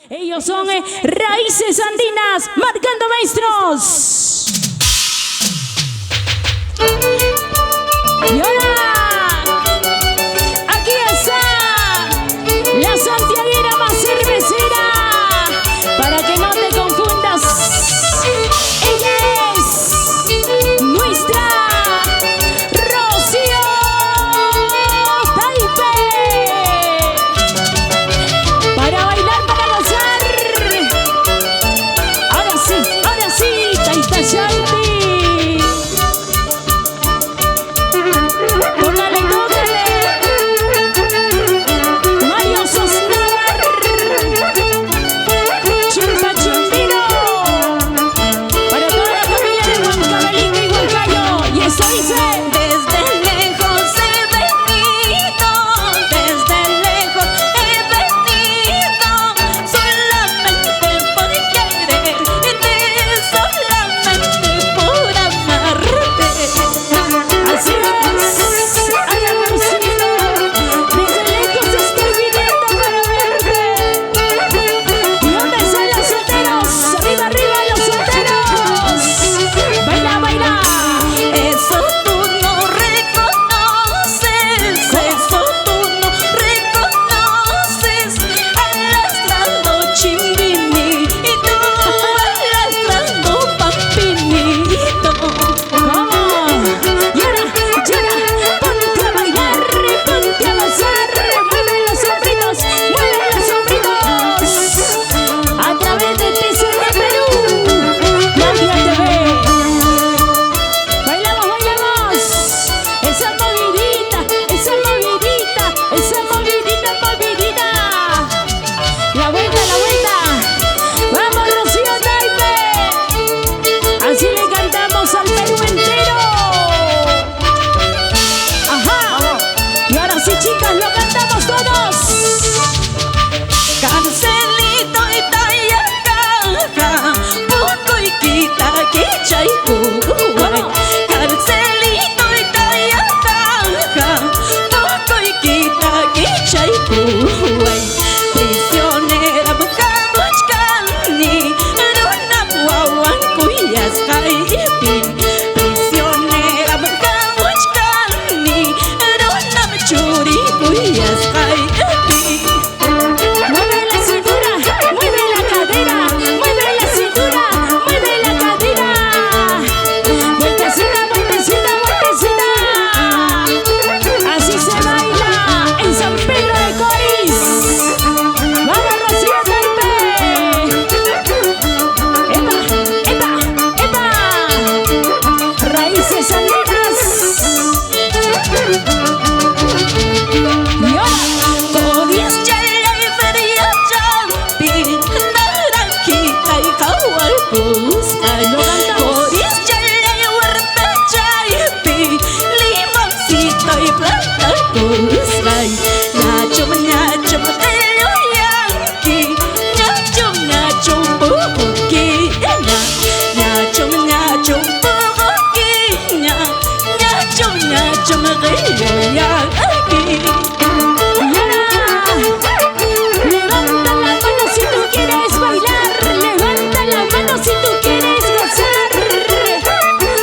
Ellos son Raíces Andinas, marcando maestros. Y ahora, aquí está la santiaguera más cervecera, para que no te confundas. Ella es nuestra Rocío Taipe. Para bailar, para gozar. Ahora sí, Taita Shanti. Chicas, lo cantamos todos. Carcelito y Tayacaja, poco y quita que chaipuay. Carcelito y Tayacaja, poco y quita que chaipuay. Prisionera bukamuchkani, runa puawan kuyas kaipi. Prisionera bukamuchkani, runa mechuri kuyas kaipi. Mueve la cintura, mueve la cadera, mueve la cintura, mueve la cadera. Vueltecita, vueltecita, vueltecita. Así se baila en San Pedro de Coris. Vamos, Rocío Taipe. Epa, epa, epa. Raíces Andinas. Y ahora, Coris chaya y feria champi, naranjita y cahualpuscay. Coris chaya y huerta chaypi, limoncito y planta cuscay. Ñachum, ñachum, tello yanqui, ñachum, ñachum, pujuquiña. Ñachum, ñachum, pujuquiña, ñachum, ñachum, río yanqui. levanta la mano si tú quieres bailar, levanta la mano si tú quieres gozar.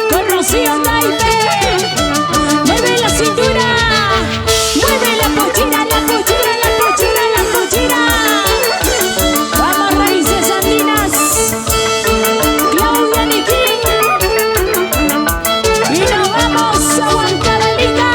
Con Rocío Taipe, mueve la cintura, mueve la pochera, la pochera, la pochera, la pochera. Vamos, Raíces Andinas, Claudia Niquín, y nos vamos a Huancavelica.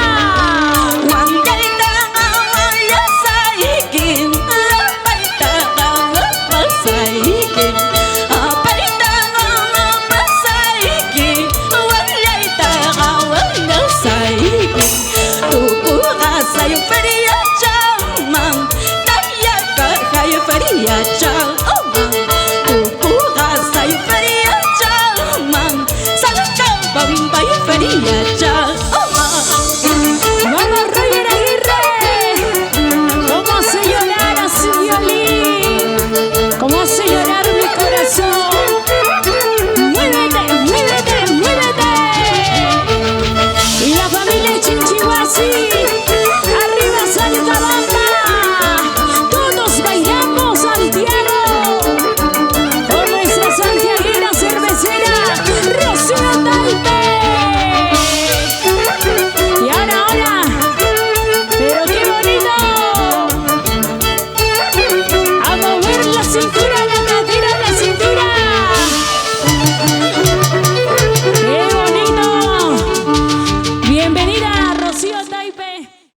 Feria chao.